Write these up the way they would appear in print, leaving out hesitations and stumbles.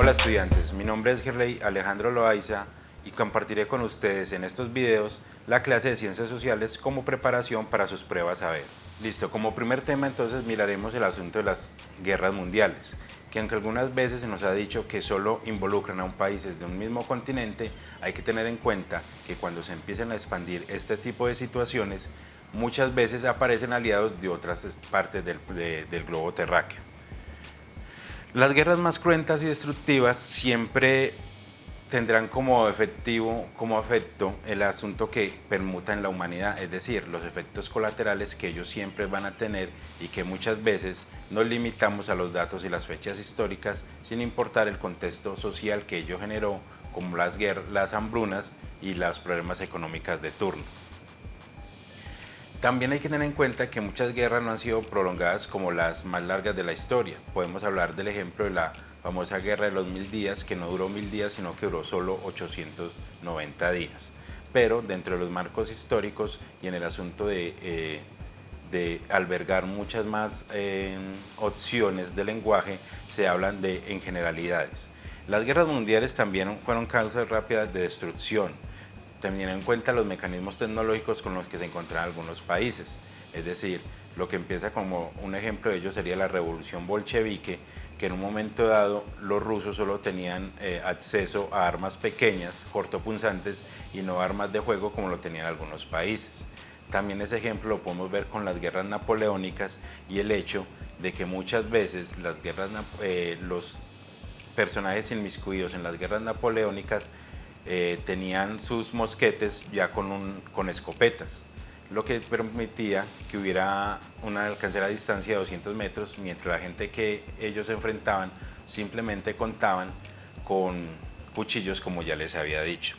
Hola estudiantes, mi nombre es Gerley Alejandro Loaiza y compartiré con ustedes en estos videos la clase de Ciencias Sociales como preparación para sus pruebas a ver. Listo, como primer tema entonces miraremos el asunto de las guerras mundiales, que aunque algunas veces se nos ha dicho que solo involucran a un país de un mismo continente, hay que tener en cuenta que cuando se empiezan a expandir este tipo de situaciones, muchas veces aparecen aliados de otras partes del globo terráqueo. Las guerras más cruentas y destructivas siempre tendrán como efecto el asunto que permuta en la humanidad, es decir, los efectos colaterales que ellos siempre van a tener y que muchas veces nos limitamos a los datos y las fechas históricas sin importar el contexto social que ello generó, como las guerras, las hambrunas y los problemas económicos de turno. También hay que tener en cuenta que muchas guerras no han sido prolongadas como las más largas de la historia. Podemos hablar del ejemplo de la famosa guerra de los 1000 días, que no duró 1000 días, sino que duró solo 890 días. Pero dentro de los marcos históricos y en el asunto de albergar muchas más opciones de lenguaje, se hablan en generalidades. Las guerras mundiales también fueron causas rápidas de destrucción, teniendo en cuenta los mecanismos tecnológicos con los que se encontraban algunos países. Es decir, lo que empieza como un ejemplo de ello sería la revolución bolchevique, que en un momento dado los rusos solo tenían acceso a armas pequeñas, cortopunzantes y no armas de fuego como lo tenían algunos países. También ese ejemplo lo podemos ver con las guerras napoleónicas y el hecho de que muchas veces los personajes inmiscuidos en las guerras napoleónicas tenían sus mosquetes ya con escopetas, lo que permitía que hubiera una alcancera a distancia de 200 metros, mientras la gente que ellos enfrentaban simplemente contaban con cuchillos, como ya les había dicho.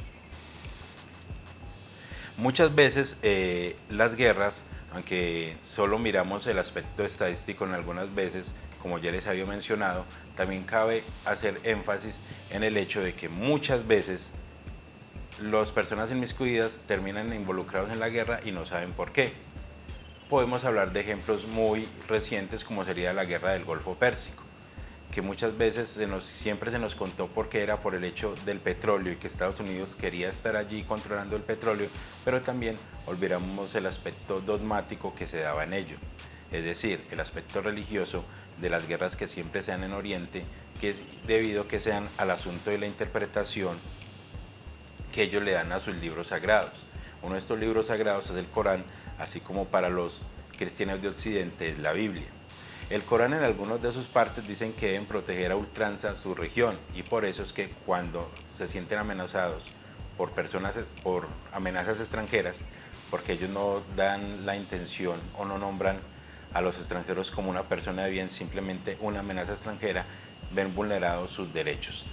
Muchas veces las guerras, aunque solo miramos el aspecto estadístico en algunas veces, como ya les había mencionado, también cabe hacer énfasis en el hecho de que muchas veces las personas inmiscuidas terminan involucrados en la guerra y no saben por qué. Podemos hablar de ejemplos muy recientes como sería la guerra del Golfo Pérsico, que muchas veces siempre se nos contó porque era por el hecho del petróleo y que Estados Unidos quería estar allí controlando el petróleo, pero también olvidamos el aspecto dogmático que se daba en ello, es decir, el aspecto religioso de las guerras que siempre se dan en Oriente, que es debido a que sean al asunto de la interpretación que ellos le dan a sus libros sagrados. Uno de estos libros sagrados es el Corán, así como para los cristianos de Occidente es la Biblia. El Corán en algunas de sus partes dicen que deben proteger a ultranza su región y por eso es que cuando se sienten amenazados por amenazas extranjeras, porque ellos no dan la intención o no nombran a los extranjeros como una persona de bien, simplemente una amenaza extranjera, ven vulnerados sus derechos.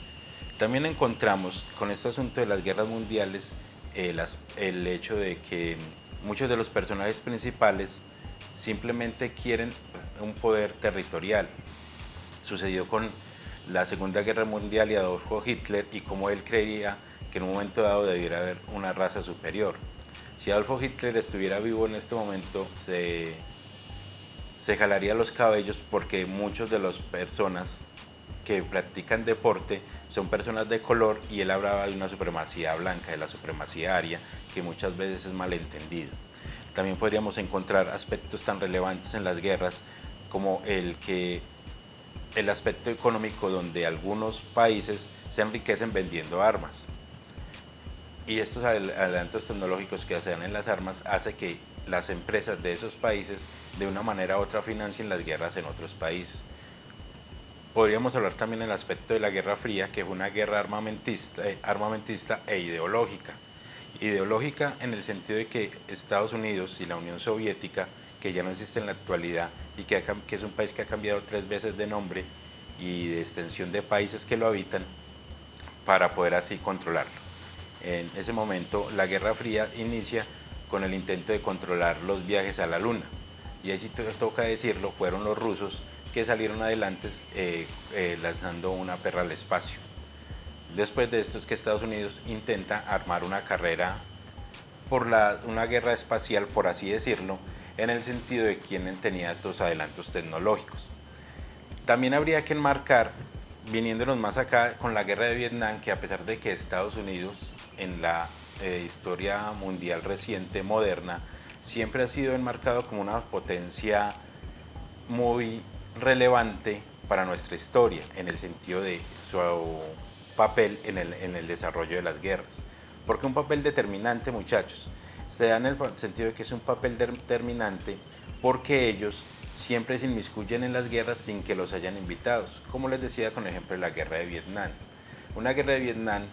También encontramos con este asunto de las guerras mundiales el hecho de que muchos de los personajes principales simplemente quieren un poder territorial. Sucedió con la Segunda Guerra Mundial y Adolfo Hitler y cómo él creía que en un momento dado debiera haber una raza superior. Si Adolfo Hitler estuviera vivo en este momento, se jalaría los cabellos porque muchos de las personas que practican deporte son personas de color y él hablaba de una supremacía blanca, de la supremacía aria, que muchas veces es malentendido. También podríamos encontrar aspectos tan relevantes en las guerras como el aspecto económico, donde algunos países se enriquecen vendiendo armas. Y estos adelantos tecnológicos que se dan en las armas hace que las empresas de esos países de una manera u otra financien las guerras en otros países. Podríamos hablar también del aspecto de la Guerra Fría, que fue una guerra armamentista e ideológica. Ideológica en el sentido de que Estados Unidos y la Unión Soviética, que ya no existe en la actualidad y que es un país que ha cambiado 3 veces de nombre y de extensión de países que lo habitan, para poder así controlarlo. En ese momento la Guerra Fría inicia con el intento de controlar los viajes a la Luna. Y ahí sí toca decirlo, fueron los rusos que salieron adelante lanzando una perra al espacio. Después de esto es que Estados Unidos intenta armar una carrera por una guerra espacial, por así decirlo, en el sentido de quién tenía estos adelantos tecnológicos. También habría que enmarcar viniéndonos más acá con la guerra de Vietnam, que a pesar de que Estados Unidos en la historia mundial reciente, moderna, siempre ha sido enmarcado como una potencia muy relevante para nuestra historia, en el sentido de su papel en el desarrollo de las guerras. Porque un papel determinante, muchachos, se da en el sentido de que es un papel determinante porque ellos siempre se inmiscuyen en las guerras sin que los hayan invitado, como les decía con el ejemplo de la guerra de Vietnam. Una guerra de Vietnam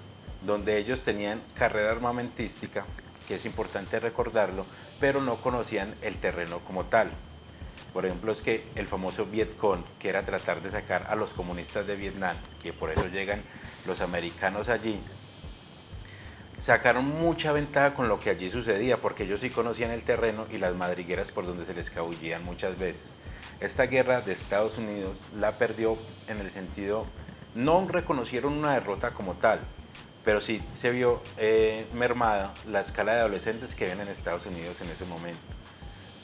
donde ellos tenían carrera armamentística, que es importante recordarlo, pero no conocían el terreno como tal. Por ejemplo, es que el famoso Vietcong, que era tratar de sacar a los comunistas de Vietnam, que por eso llegan los americanos allí, sacaron mucha ventaja con lo que allí sucedía, porque ellos sí conocían el terreno y las madrigueras por donde se les escabullían muchas veces. Esta guerra de Estados Unidos la perdió en el sentido, no reconocieron una derrota como tal, pero sí se vio mermada la escala de adolescentes que ven en Estados Unidos en ese momento.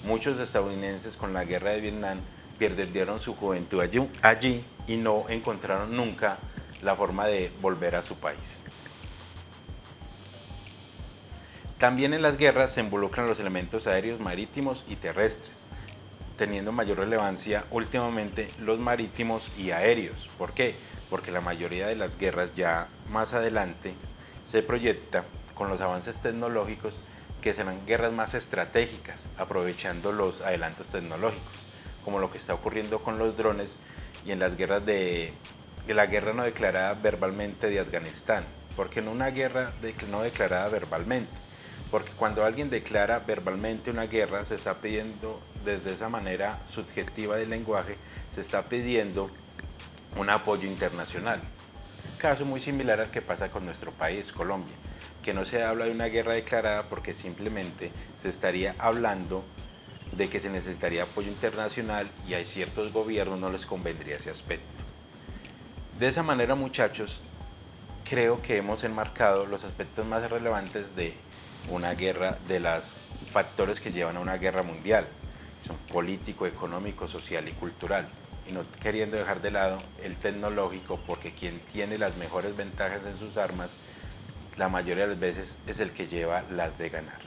Muchos estadounidenses con la guerra de Vietnam perdieron su juventud allí y no encontraron nunca la forma de volver a su país. También en las guerras se involucran los elementos aéreos, marítimos y terrestres, teniendo mayor relevancia últimamente los marítimos y aéreos. ¿Por qué? Porque la mayoría de las guerras ya más adelante se proyecta con los avances tecnológicos que serán guerras más estratégicas, aprovechando los adelantos tecnológicos, como lo que está ocurriendo con los drones y en las guerras de la guerra no declarada verbalmente de Afganistán. Porque no una guerra no declarada verbalmente, porque cuando alguien declara verbalmente una guerra se está pidiendo, desde esa manera subjetiva del lenguaje, se está pidiendo un apoyo internacional. Caso muy similar al que pasa con nuestro país, Colombia, que no se habla de una guerra declarada porque simplemente se estaría hablando de que se necesitaría apoyo internacional y a ciertos gobiernos no les convendría ese aspecto. De esa manera, muchachos, creo que hemos enmarcado los aspectos más relevantes de una guerra, de los factores que llevan a una guerra mundial, que son político, económico, social y cultural, y no queriendo dejar de lado el tecnológico, porque quien tiene las mejores ventajas en sus armas, la mayoría de las veces es el que lleva las de ganar.